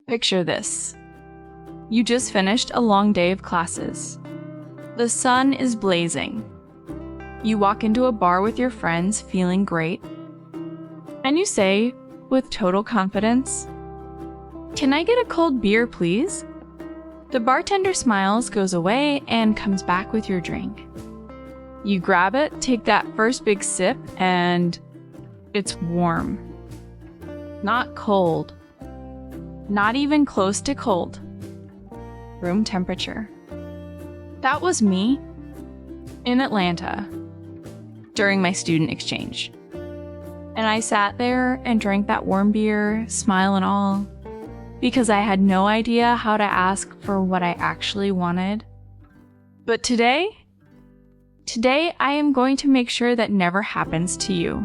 Picture this. You just finished a long day of classes. The sun is blazing. You walk into a bar with your friends feeling great, and you say, with total confidence, "Can I get a cold beer, please?" The bartender smiles, goes away, and comes back with your drink. You grab it, take that first big sip, and it's warm. Not cold. Not even close to cold. Room temperature. That was me in Atlanta during my student exchange. And I sat there and drank that warm beer, smile and all, because I had no idea how to ask for what I actually wanted. But today I am going to make sure that never happens to you.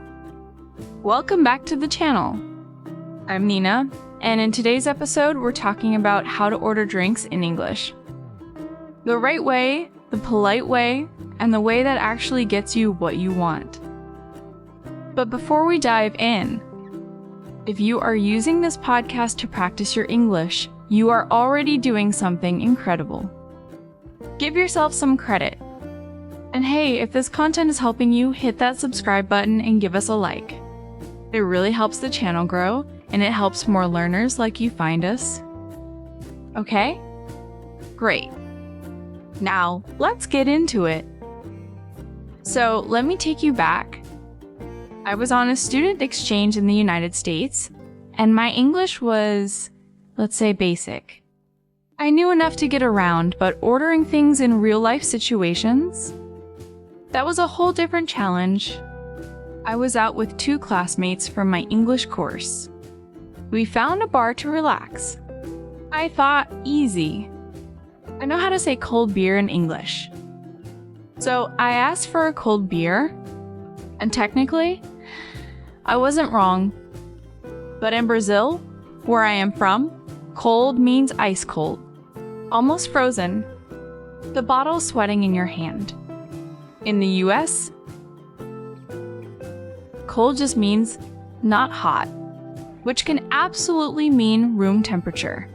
Welcome back to the channel. I'm Nina, and in today's episode, we're talking about how to order drinks in English. The right way, the polite way, and the way that actually gets you what you want. But before we dive in, if you are using this podcast to practice your English, you are already doing something incredible. Give yourself some credit. And hey, if this content is helping you, hit that subscribe button and give us a like. It really helps the channel grow, and it helps more learners like you find us. Okay? Great. Now, let's get into it. So, let me take you back. I was on a student exchange in the United States, and my English was, let's say, basic. I knew enough to get around, but ordering things in real-life situations, that was a whole different challenge. I was out with two classmates from my English course. We found a bar to relax. I thought, easy. I know how to say cold beer in English. So I asked for a cold beer, and technically, I wasn't wrong. But in Brazil, where I am from, cold means ice cold, almost frozen. The bottle's sweating in your hand. In the US, cold just means not hot, which can absolutely mean room temperature.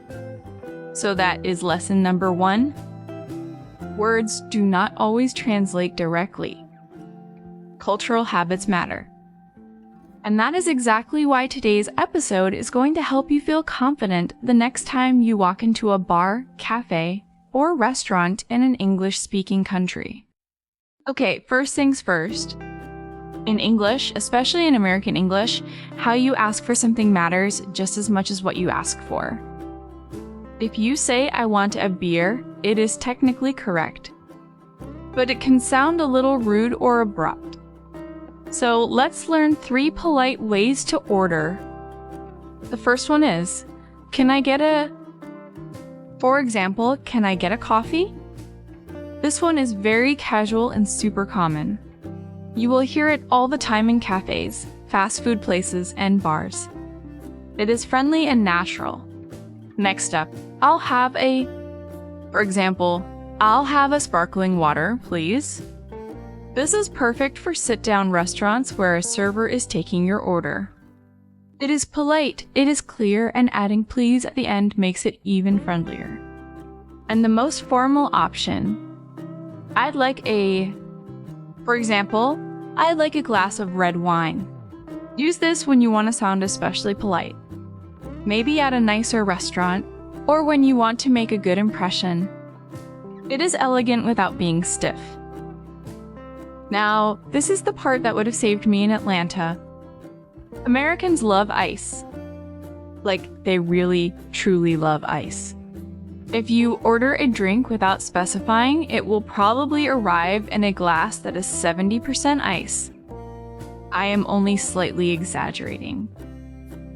So that is lesson number 1. Words do not always translate directly. Cultural habits matter. And that is exactly why today's episode is going to help you feel confident the next time you walk into a bar, cafe, or restaurant in an English-speaking country. Okay, first things first. In English, especially in American English, how you ask for something matters just as much as what you ask for. If you say, "I want a beer," it is technically correct. But it can sound a little rude or abrupt. So let's learn 3 polite ways to order. The first one is, for example, can I get a coffee? This one is very casual and super common. You will hear it all the time in cafes, fast food places, and bars. It is friendly and natural. Next up, for example, I'll have a sparkling water, please. This is perfect for sit-down restaurants where a server is taking your order. It is polite, it is clear, and adding please at the end makes it even friendlier. And the most formal option, I'd like a glass of red wine. Use this when you want to sound especially polite. Maybe at a nicer restaurant, or when you want to make a good impression. It is elegant without being stiff. Now, this is the part that would have saved me in Atlanta. Americans love ice. Like, they really, truly love ice. If you order a drink without specifying, it will probably arrive in a glass that is 70% ice. I am only slightly exaggerating.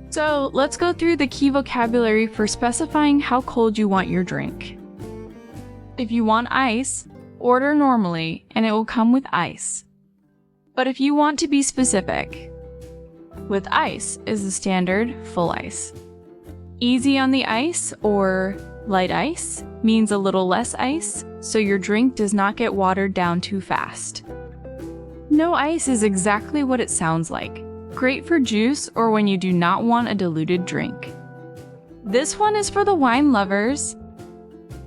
So let's go through the key vocabulary for specifying how cold you want your drink. If you want ice, order normally and it will come with ice. But if you want to be specific, with ice is the standard full ice. Easy on the ice or light ice means a little less ice, so your drink does not get watered down too fast. No ice is exactly what it sounds like. Great for juice or when you do not want a diluted drink. This one is for the wine lovers.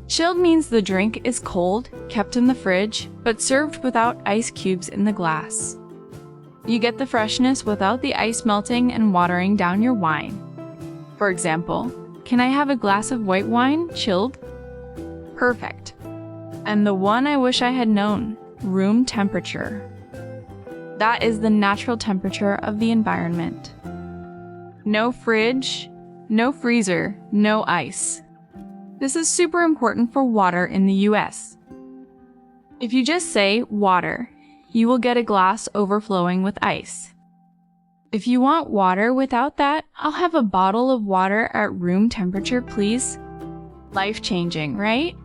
Chilled means the drink is cold, kept in the fridge, but served without ice cubes in the glass. You get the freshness without the ice melting and watering down your wine. For example, can I have a glass of white wine, chilled? Perfect. And the one I wish I had known, room temperature. That is the natural temperature of the environment. No fridge, no freezer, no ice. This is super important for water in the US. If you just say water, you will get a glass overflowing with ice. If you want water without that, I'll have a bottle of water at room temperature, please. Life-changing, right?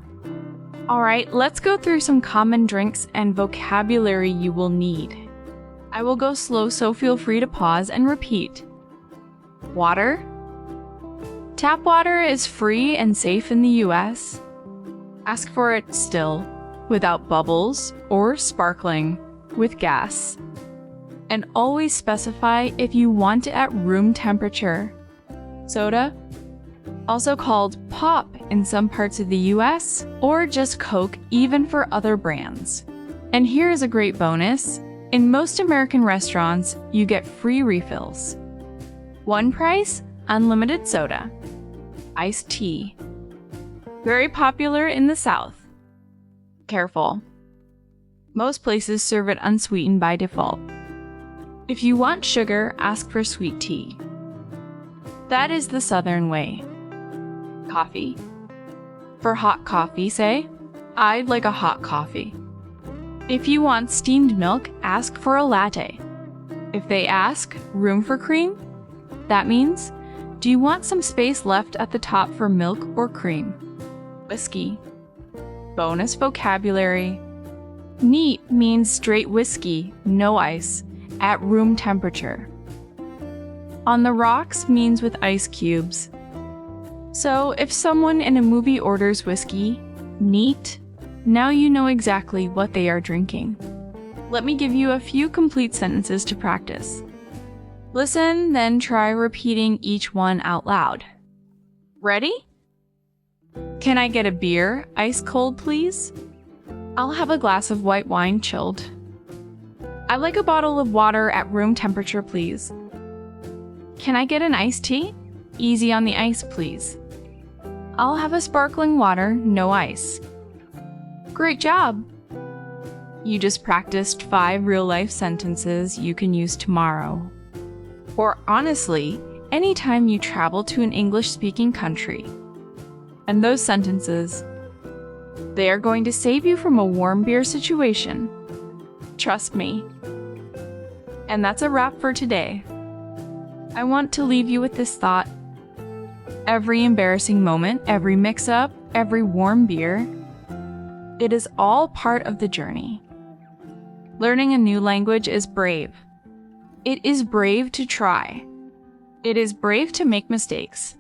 Alright, let's go through some common drinks and vocabulary you will need. I will go slow, so feel free to pause and repeat. Water. Tap water is free and safe in the US. Ask for it still, without bubbles, or sparkling, with gas. And always specify if you want it at room temperature. Soda, also called pop in some parts of the US, or just Coke even for other brands. And here is a great bonus. In most American restaurants, you get free refills. One price, unlimited soda. Iced tea. Very popular in the South. Careful. Most places serve it unsweetened by default. If you want sugar, ask for sweet tea. That is the Southern way. Coffee. For hot coffee, say, I'd like a hot coffee. If you want steamed milk, ask for a latte. If they ask, room for cream? That means, do you want some space left at the top for milk or cream? Whiskey. Bonus vocabulary. Neat means straight whiskey, no ice, at room temperature. On the rocks means with ice cubes. So if someone in a movie orders whiskey, neat, now you know exactly what they are drinking. Let me give you a few complete sentences to practice. Listen, then try repeating each one out loud. Ready? Can I get a beer, ice cold, please? I'll have a glass of white wine, chilled. I'd like a bottle of water at room temperature, please. Can I get an iced tea? Easy on the ice, please. I'll have a sparkling water, no ice. Great job! You just practiced 5 real-life sentences you can use tomorrow. Or honestly, anytime you travel to an English-speaking country. And those sentences, they are going to save you from a warm beer situation. Trust me. And that's a wrap for today. I want to leave you with this thought. Every embarrassing moment, every mix-up, every warm beer, it is all part of the journey. Learning a new language is brave. It is brave to try. It is brave to make mistakes.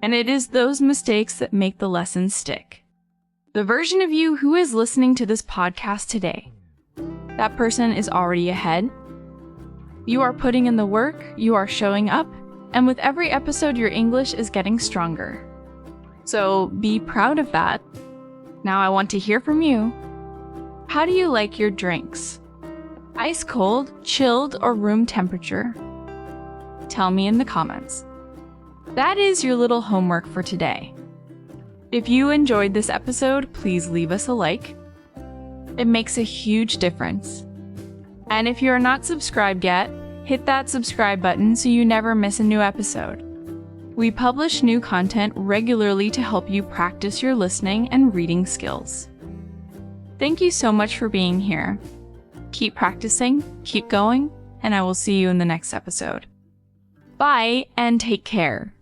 And it is those mistakes that make the lessons stick. The version of you who is listening to this podcast today, that person is already ahead. You are putting in the work, you are showing up, and with every episode your English is getting stronger. So be proud of that. Now I want to hear from you. How do you like your drinks? Ice cold, chilled, or room temperature? Tell me in the comments. That is your little homework for today. If you enjoyed this episode, please leave us a like. It makes a huge difference. And if you are not subscribed yet, hit that subscribe button so you never miss a new episode. We publish new content regularly to help you practice your listening and reading skills. Thank you so much for being here. Keep practicing, keep going, and I will see you in the next episode. Bye, and take care.